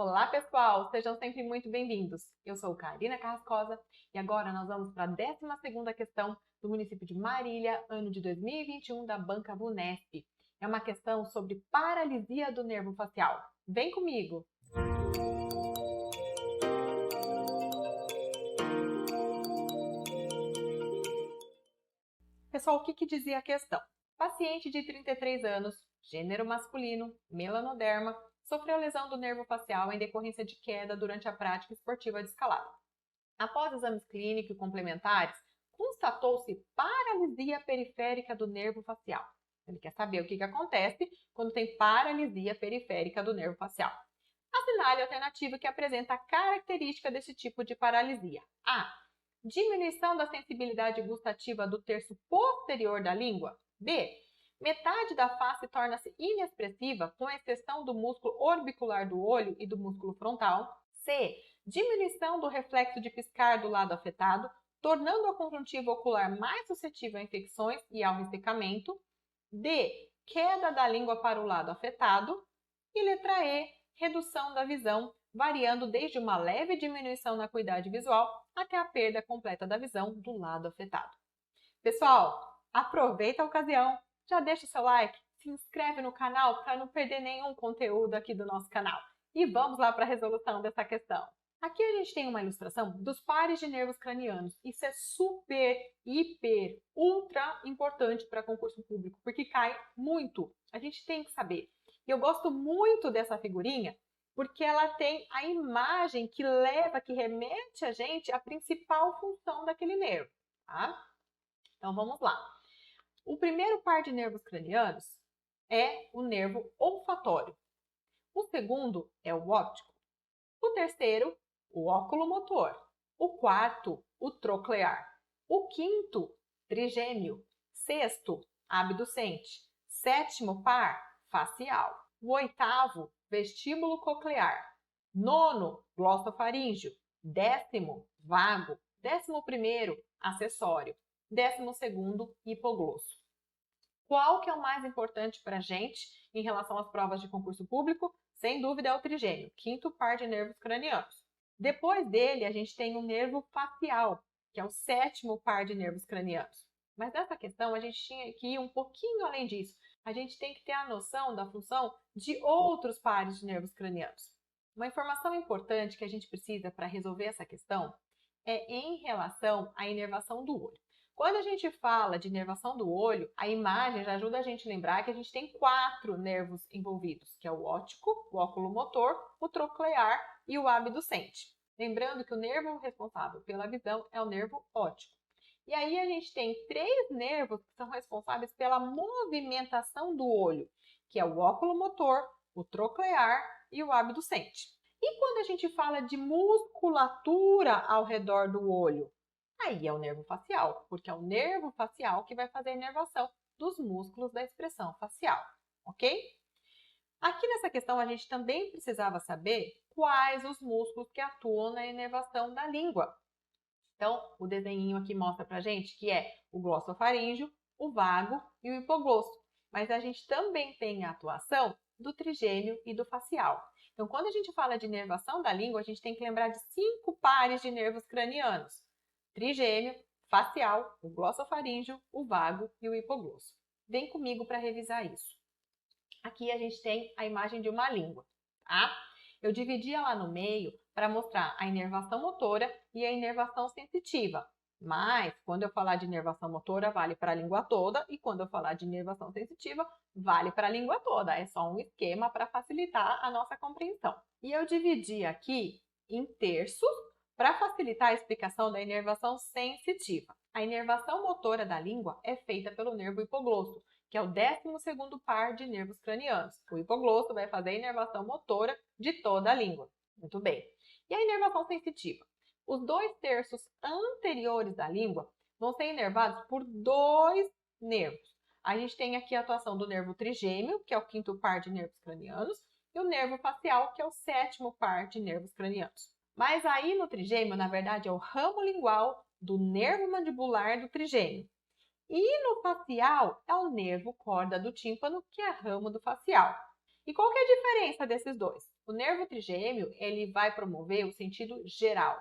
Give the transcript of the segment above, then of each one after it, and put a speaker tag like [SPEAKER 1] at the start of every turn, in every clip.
[SPEAKER 1] Olá, pessoal! Sejam sempre muito bem-vindos. Eu sou Karina Carrascosa e agora nós vamos para a 12ª questão do município de Marília, ano de 2021, da Banca VUNESP. É uma questão sobre paralisia do nervo facial. Vem comigo! Pessoal, o que dizia a questão? Paciente de 33 anos, gênero masculino, melanoderma, sofreu lesão do nervo facial em decorrência de queda durante a prática esportiva de escalada. Após exames clínicos complementares, constatou-se paralisia periférica do nervo facial. Ele quer saber o que acontece quando tem paralisia periférica do nervo facial. Assinale a alternativa que apresenta a característica desse tipo de paralisia. A. Diminuição da sensibilidade gustativa do terço posterior da língua. B. Metade da face torna-se inexpressiva, com exceção do músculo orbicular do olho e do músculo frontal. C. Diminuição do reflexo de piscar do lado afetado, tornando a conjuntiva ocular mais suscetível a infecções e ao ressecamento. D. Queda da língua para o lado afetado. E letra E. Redução da visão, variando desde uma leve diminuição na acuidade visual até a perda completa da visão do lado afetado. Pessoal, aproveita a ocasião, já deixa o seu like, se inscreve no canal para não perder nenhum conteúdo aqui do nosso canal. E vamos lá para a resolução dessa questão. Aqui a gente tem uma ilustração dos pares de nervos cranianos. Isso é super, hiper, ultra importante para concurso público, porque cai muito. A gente tem que saber. E eu gosto muito dessa figurinha, porque ela tem a imagem que remete a gente à principal função daquele nervo, tá? Então vamos lá. O primeiro par de nervos cranianos é o nervo olfatório. O segundo é o óptico. O terceiro, o oculomotor. O quarto, o troclear. O quinto, trigêmeo. Sexto, abducente. Sétimo par, facial. O oitavo, vestíbulo coclear. Nono, glossofaríngeo. Décimo, vago. 11º, acessório. 12º, hipoglosso. Qual que é o mais importante para a gente em relação às provas de concurso público? Sem dúvida é o trigêmeo, quinto par de nervos cranianos. Depois dele, a gente tem o nervo facial, que é o 7º par de nervos cranianos. Mas nessa questão, a gente tinha que ir um pouquinho além disso. A gente tem que ter a noção da função de outros pares de nervos cranianos. Uma informação importante que a gente precisa para resolver essa questão é em relação à inervação do olho. Quando a gente fala de inervação do olho, a imagem já ajuda a gente a lembrar que a gente tem 4 nervos envolvidos, que é o óptico, o oculomotor, o troclear e o abducente. Lembrando que o nervo responsável pela visão é o nervo óptico. E aí a gente tem 3 nervos que são responsáveis pela movimentação do olho, que é o oculomotor, o troclear e o abducente. E quando a gente fala de musculatura ao redor do olho? Aí é o nervo facial, porque é o nervo facial que vai fazer a inervação dos músculos da expressão facial, ok? Aqui nessa questão a gente também precisava saber quais os músculos que atuam na inervação da língua. Então, o desenhinho aqui mostra pra gente que é o glossofaríngeo, o vago e o hipoglosso. Mas a gente também tem a atuação do trigêmeo e do facial. Então, quando a gente fala de inervação da língua, a gente tem que lembrar de 5 pares de nervos cranianos. Trigêmeo, facial, o glossofaríngeo, o vago e o hipoglosso. Vem comigo para revisar isso. Aqui a gente tem a imagem de uma língua, tá? Eu dividi ela no meio para mostrar a inervação motora e a inervação sensitiva. Mas, quando eu falar de inervação motora, vale para a língua toda, e quando eu falar de inervação sensitiva, vale para a língua toda. É só um esquema para facilitar a nossa compreensão. E eu dividi aqui em terços para facilitar a explicação da inervação sensitiva. A inervação motora da língua é feita pelo nervo hipoglosso, que é o 12º par de nervos cranianos. O hipoglosso vai fazer a inervação motora de toda a língua. Muito bem. E a inervação sensitiva? Os 2 terços anteriores da língua vão ser inervados por 2 nervos. A gente tem aqui a atuação do nervo trigêmeo, que é o 5º par de nervos cranianos, e o nervo facial, que é o 7º par de nervos cranianos. Mas aí no trigêmeo, na verdade, é o ramo lingual do nervo mandibular do trigêmeo. E no facial é o nervo corda do tímpano, que é ramo do facial. E qual que é a diferença desses dois? O nervo trigêmeo, ele vai promover o sentido geral.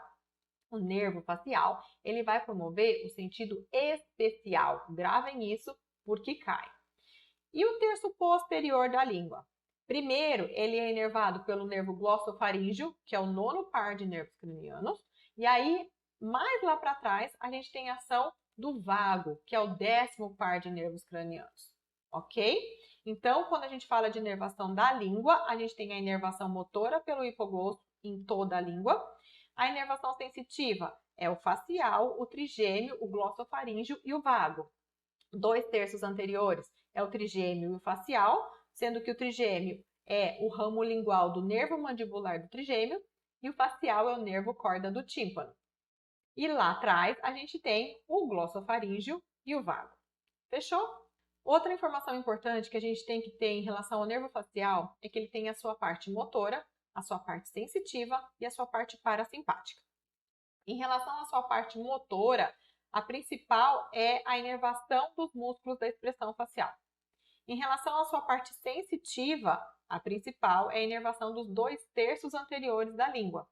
[SPEAKER 1] O nervo facial, ele vai promover o sentido especial. Gravem isso porque cai. E o terço posterior da língua? Primeiro, ele é inervado pelo nervo glossofaríngeo, que é o 9º par de nervos cranianos. E aí, mais lá para trás, a gente tem a ação do vago, que é o 10º par de nervos cranianos. Ok? Então, quando a gente fala de inervação da língua, a gente tem a inervação motora pelo hipoglosso em toda a língua. A inervação sensitiva é o facial, o trigêmeo, o glossofaríngeo e o vago. 2/3 anteriores é o trigêmeo e o facial, sendo que o trigêmeo é o ramo lingual do nervo mandibular do trigêmeo e o facial é o nervo corda do tímpano. E lá atrás a gente tem o glossofaríngeo e o vago. Fechou? Outra informação importante que a gente tem que ter em relação ao nervo facial é que ele tem a sua parte motora, a sua parte sensitiva e a sua parte parasimpática. Em relação à sua parte motora, a principal é a inervação dos músculos da expressão facial. Em relação à sua parte sensitiva, a principal é a inervação dos 2/3 anteriores da língua,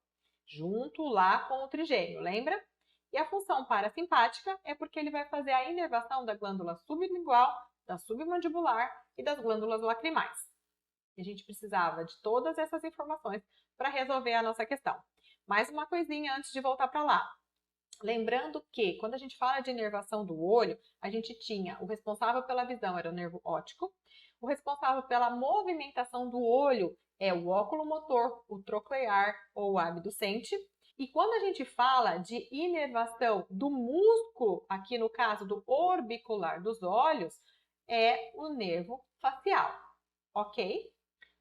[SPEAKER 1] junto lá com o trigêmeo, lembra? E a função parasimpática é porque ele vai fazer a inervação da glândula sublingual, da submandibular e das glândulas lacrimais. A gente precisava de todas essas informações para resolver a nossa questão. Mais uma coisinha antes de voltar para lá. Lembrando que, quando a gente fala de inervação do olho, a gente tinha o responsável pela visão, era o nervo óptico. O responsável pela movimentação do olho é o óculo motor, o troclear ou o abducente. E quando a gente fala de inervação do músculo, aqui no caso do orbicular dos olhos, é o nervo facial, ok?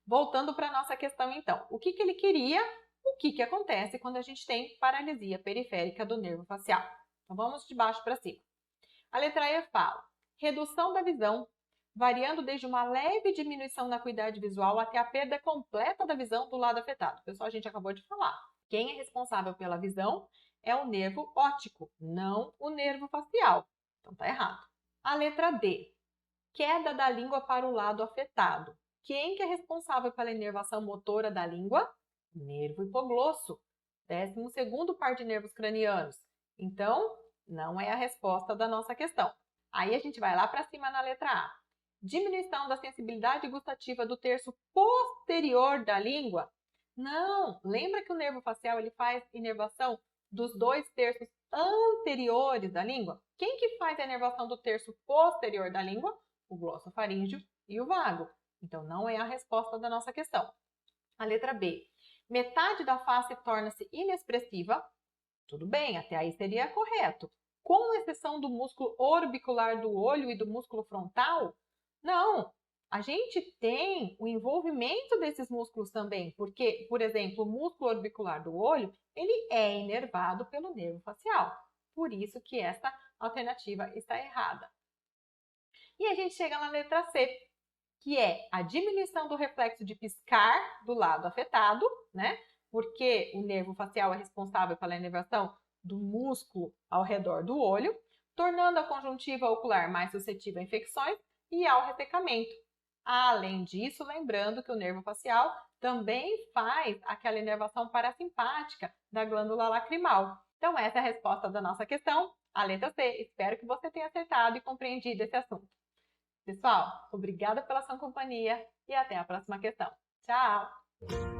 [SPEAKER 1] Voltando para a nossa questão então, o que ele queria? O que acontece quando a gente tem paralisia periférica do nervo facial? Então vamos de baixo para cima. A letra E fala redução da visão, variando desde uma leve diminuição na acuidade visual até a perda completa da visão do lado afetado. Pessoal, a gente acabou de falar. Quem é responsável pela visão é o nervo óptico, não o nervo facial. Então tá errado. A letra D, queda da língua para o lado afetado. Quem que é responsável pela inervação motora da língua? Nervo hipoglosso, 12º par de nervos cranianos. Então, não é a resposta da nossa questão. Aí a gente vai lá para cima na letra A. Diminuição da sensibilidade gustativa do terço posterior da língua? Não! Lembra que o nervo facial ele faz inervação dos 2/3 anteriores da língua? Quem que faz a inervação do terço posterior da língua? O glossofaríngeo e o vago. Então, não é a resposta da nossa questão. A letra B. Metade da face torna-se inexpressiva. Tudo bem, até aí seria correto. Com exceção do músculo orbicular do olho e do músculo frontal? Não, a gente tem o envolvimento desses músculos também, porque, por exemplo, o músculo orbicular do olho, ele é inervado pelo nervo facial. Por isso que essa alternativa está errada. E a gente chega na letra C, que é a diminuição do reflexo de piscar do lado afetado, né? Porque o nervo facial é responsável pela inervação do músculo ao redor do olho, tornando a conjuntiva ocular mais suscetível a infecções e ao ressecamento. Além disso, lembrando que o nervo facial também faz aquela inervação parasimpática da glândula lacrimal. Então, essa é a resposta da nossa questão, a letra C. Espero que você tenha acertado e compreendido esse assunto. Pessoal, obrigada pela sua companhia e até a próxima questão. Tchau!